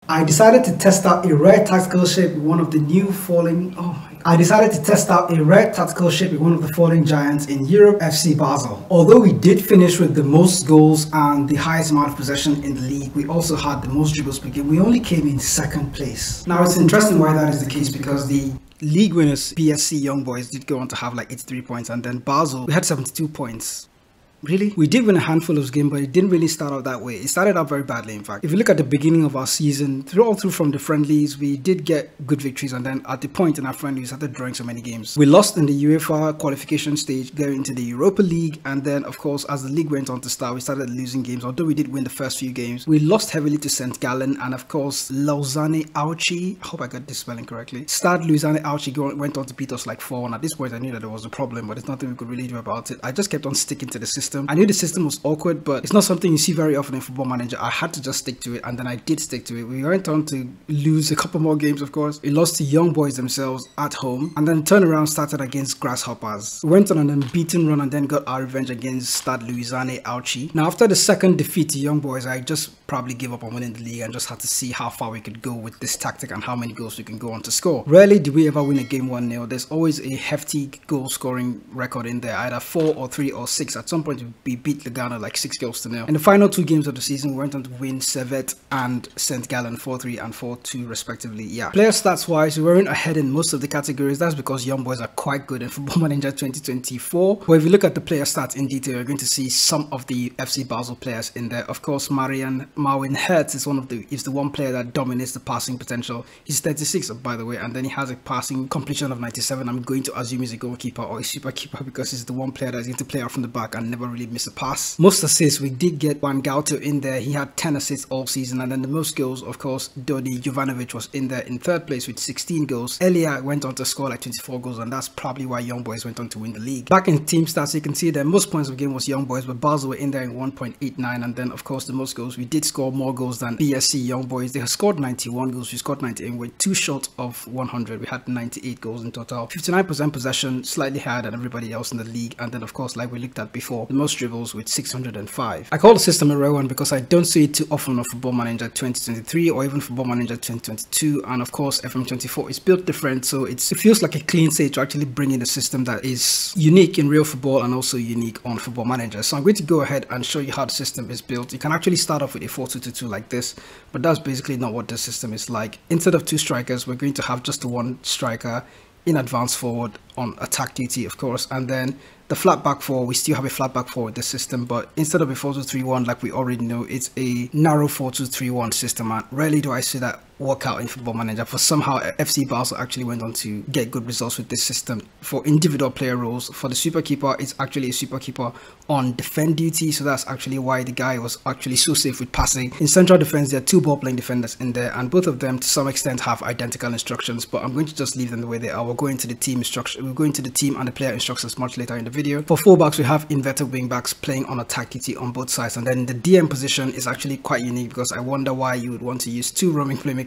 I decided to test out a rare tactical shape with one of the new falling. Oh my God. I decided to test out a rare tactical shape with one of the falling giants in Europe, FC Basel. Although we did finish with the most goals and the highest amount of possession in the league, we also had the most dribbles per game. We only came in second place. Now it's interesting why that is the case, because the league winners, PSC Young Boys, did go on to have like 83 points, and then Basel, we had 72 points. Really? We did win a handful of games, but it didn't really start out that way. It started out very badly, in fact. If you look at the beginning of our season, through from the friendlies, we did get good victories, and then at the point in our friendlies, we started drawing so many games. We lost in the UEFA qualification stage, going into the Europa League, and then, of course, as the league went on to start, we started losing games. Although we did win the first few games, we lost heavily to St. Gallen, and of course, Lausanne Auchi. I hope I got this spelling correctly. Stade Lausanne Auchi went on to beat us like 4-1. At this point, I knew that there was a problem, but there's nothing we could really do about it. I just kept on sticking to the system. I knew the system was awkward, but it's not something you see very often in Football Manager. I had to just stick to it, and then I did stick to it. We went on to lose a couple more games, of course. We lost to Young Boys themselves at home, and then turnaround started against Grasshoppers. We went on an unbeaten run and then got our revenge against Stade Lausanne Auchi. Now, after the second defeat to Young Boys, I just probably gave up on winning the league and just had to see how far we could go with this tactic and how many goals we can go on to score. Rarely do we ever win a game 1-0. There's always a hefty goal scoring record in there, either 4 or 3 or 6. At some point, we beat Lugano like 6 goals to 0. In the final 2 games of the season, we went on to win Servette and St. Gallen 4-3 and 4-2 respectively. Yeah. Player stats wise, we weren't ahead in most of the categories. That's because Young Boys are quite good in Football Manager 2024. But if you look at the player stats in detail, you're going to see some of the FC Basel players in there. Of course, Marwin Hertz is the one player that dominates the passing potential. He's 36, by the way, and then he has a passing completion of 97. I'm going to assume he's a goalkeeper or a super keeper, because he's the one player that's going to play out from the back and never really miss a pass. Most assists, we did get Juan Gauto in there. He had 10 assists all season, and then the most goals, of course, Dodi Jovanovic was in there in third place with 16 goals. Elia went on to score like 24 goals, and that's probably why Young Boys went on to win the league. Back in team stats, you can see that most points of game was Young Boys, but Basel were in there in 1.89, and then of course the most goals, we did score more goals than BSC Young Boys. They scored 91 goals, we scored 98, we're 2 short of 100. We had 98 goals in total, 59% possession, slightly higher than everybody else in the league, and then of course, like we looked at before, the most dribbles with 605. I call the system a rare one because I don't see it too often on Football Manager 2023 or even Football Manager 2022, and of course FM24 is built different, so it feels like a clean slate to actually bring in a system that is unique in real football and also unique on Football Manager. So I'm going to go ahead and show you how the system is built. You can actually start off with a 4-2-2-2 like this, but that's basically not what the system is like. Instead of 2 strikers, we're going to have just 1 striker in advance forward on attack duty, of course, and then the flat back 4, we still have a flat back 4 with the system, but instead of a 4-2-3-1 like we already know, it's a narrow 4-2-3-1 system, and rarely do I see that work out in Football Manager. For somehow FC Basel actually went on to get good results with this system. For individual player roles, for the super keeper, it's actually a super keeper on defend duty, so that's actually why the guy was actually so safe with passing. In central defense, there are 2 ball playing defenders in there, and both of them to some extent have identical instructions, but I'm going to just leave them the way they are. We'll go into the team instruction, we'll go into the team and the player instructions much later in the video. For fullbacks, we have inverted wingbacks playing on attack duty on both sides, and then the DM position is actually quite unique because I wonder why you would want to use 2 roaming playmakers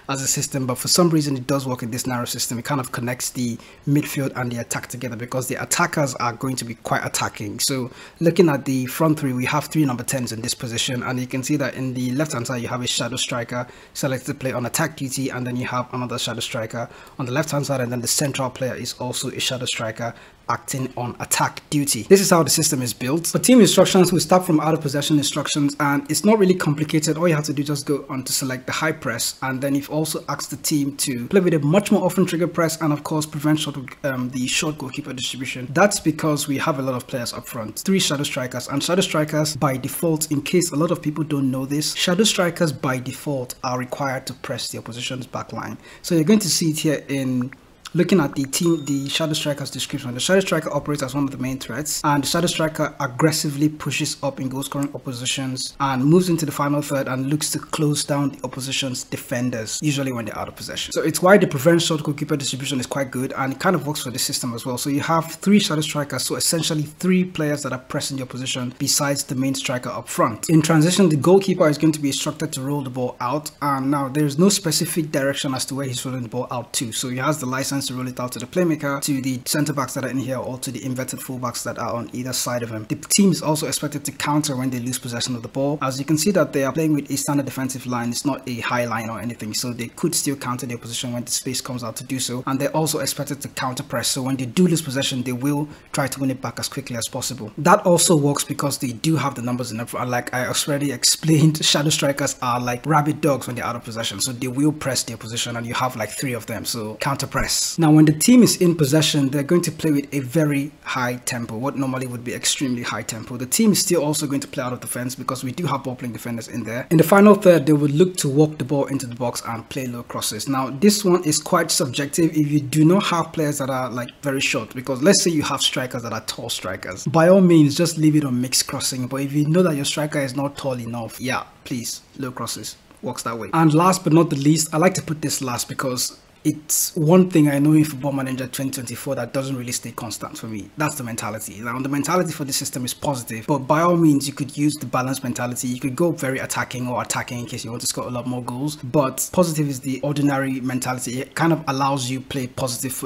as a system, but for some reason it does work in this narrow system. It kind of connects the midfield and the attack together because the attackers are going to be quite attacking. So looking at the front 3, we have 3 number 10s in this position, and you can see that in the left hand side you have a shadow striker selected to play on attack duty, and then you have another shadow striker on the left hand side, and then the central player is also a shadow striker acting on attack duty. This is how the system is built. For team instructions, we start from out of possession instructions, and it's not really complicated. All you have to do is just go on to select the high press, and then you've also asked the team to play with a much more often trigger press and of course prevent the short goalkeeper distribution. That's because we have a lot of players up front, 3 shadow strikers, and shadow strikers by default, in case a lot of people don't know this, shadow strikers by default are required to press the opposition's back line. So you're going to see it here in looking at the shadow striker's description. The shadow striker operates as one of the main threats, and the shadow striker aggressively pushes up in goal scoring oppositions and moves into the final third and looks to close down the opposition's defenders, usually when they're out of possession. So it's why the prevent short goalkeeper distribution is quite good, and it kind of works for the system as well. So you have 3 shadow strikers, so essentially 3 players that are pressing the opposition besides the main striker up front. In transition, the goalkeeper is going to be instructed to roll the ball out, and now there's no specific direction as to where he's rolling the ball out to, so he has the license tends to roll it out to the playmaker, to the center backs that are in here, or to the inverted fullbacks that are on either side of him. The team is also expected to counter when they lose possession of the ball. As you can see that they are playing with a standard defensive line. It's not a high line or anything, so they could still counter their position when the space comes out to do so. And they're also expected to counter press, so when they do lose possession, they will try to win it back as quickly as possible. That also works because they do have the numbers enough. Like I already explained, shadow strikers are like rabid dogs when they're out of possession, so they will press their position, and you have like 3 of them, so counter press. Now when the team is in possession, they're going to play with a very high tempo, what normally would be extremely high tempo. The team is still also going to play out of defense because we do have ball playing defenders in there. In the final third, they will look to walk the ball into the box and play low crosses. Now this one is quite subjective if you do not have players that are like very short, because let's say you have strikers that are tall strikers, by all means just leave it on mixed crossing. But if you know that your striker is not tall enough, yeah, please, low crosses works that way. And last but not the least, I like to put this last because it's one thing I know in Football Manager 2024 that doesn't really stay constant for me. That's the mentality. Now the mentality for this system is positive, but by all means you could use the balanced mentality. You could go very attacking or attacking in case you want to score a lot more goals, but positive is the ordinary mentality. It kind of allows you play positive,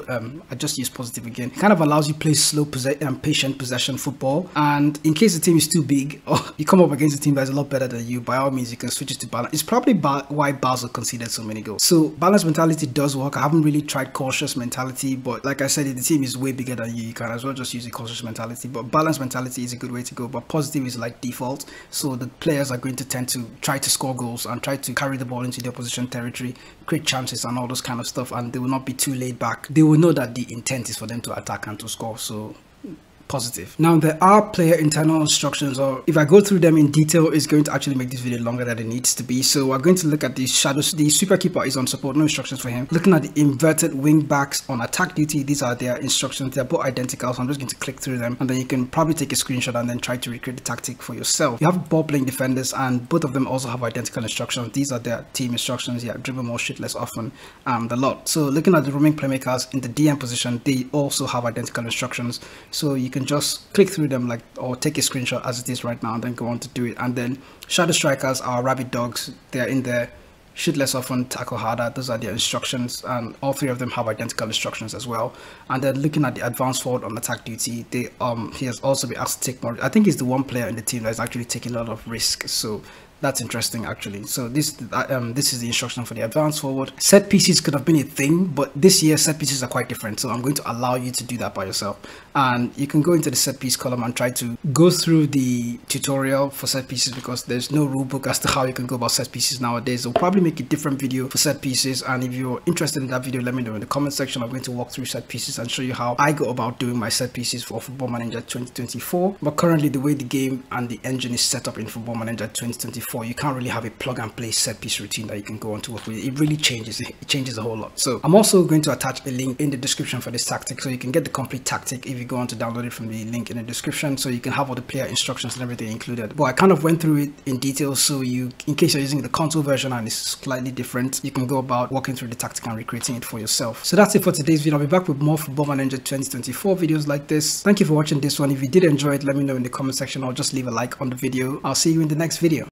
I just use positive again. It kind of allows you play slow patient possession football, and in case the team is too big or you come up against a team that's a lot better than you, by all means you can switch it to balance. It's probably why Basel conceded so many goals. So balanced mentality does work. I haven't really tried cautious mentality, but like I said, if the team is way bigger than you can as well just use a cautious mentality. But balanced mentality is a good way to go, but positive is like default. So the players are going to tend to try to score goals and try to carry the ball into the opposition territory, create chances and all those kind of stuff, and they will not be too laid back. They will know that the intent is for them to attack and to score. So positive. Now there are player internal instructions, or if I go through them in detail, it's going to actually make this video longer than it needs to be. So we're going to look at the shadows. The super keeper is on support, no instructions for him. Looking at the inverted wing backs on attack duty, these are their instructions. They're both identical, so I'm just going to click through them, and then you can probably take a screenshot and then try to recreate the tactic for yourself. You have ball playing defenders, and both of them also have identical instructions. These are their team instructions. Yeah, dribble more, shoot less often, the lot. So looking at the roaming playmakers in the DM position, they also have identical instructions, so you can just click through them, like, or take a screenshot as it is right now and then go on to do it. And then shadow strikers are rabid dogs. They're in there. Shoot less often, tackle harder. Those are their instructions, and all 3 of them have identical instructions as well. And then looking at the advanced forward on attack duty, they he has also been asked to take more. I think he's the one player in the team that is actually taking a lot of risk, so that's interesting actually. So this is the instruction for the advanced forward. Set pieces could have been a thing, but this year set pieces are quite different, so I'm going to allow you to do that by yourself. And you can go into the set piece column and try to go through the tutorial for set pieces, because there's no rule book as to how you can go about set pieces nowadays. I'll probably make a different video for set pieces, and if you're interested in that video, let me know in the comment section. I'm going to walk through set pieces and show you how I go about doing my set pieces for Football Manager 2024. But currently the way the game and the engine is set up in Football Manager 2024, you can't really have a plug and play set piece routine that you can go on to work with. It really changes. It changes a whole lot. So I'm also going to attach a link in the description for this tactic, so you can get the complete tactic if you go on to download it from the link in the description, so you can have all the player instructions and everything included. But I kind of went through it in detail, so you, in case you're using the console version and it's slightly different, you can go about walking through the tactic and recreating it for yourself. So that's it for today's video. I'll be back with more Football Manager 2024 videos like this. Thank you for watching this one. If you did enjoy it, let me know in the comment section, or just leave a like on the video. I'll see you in the next video.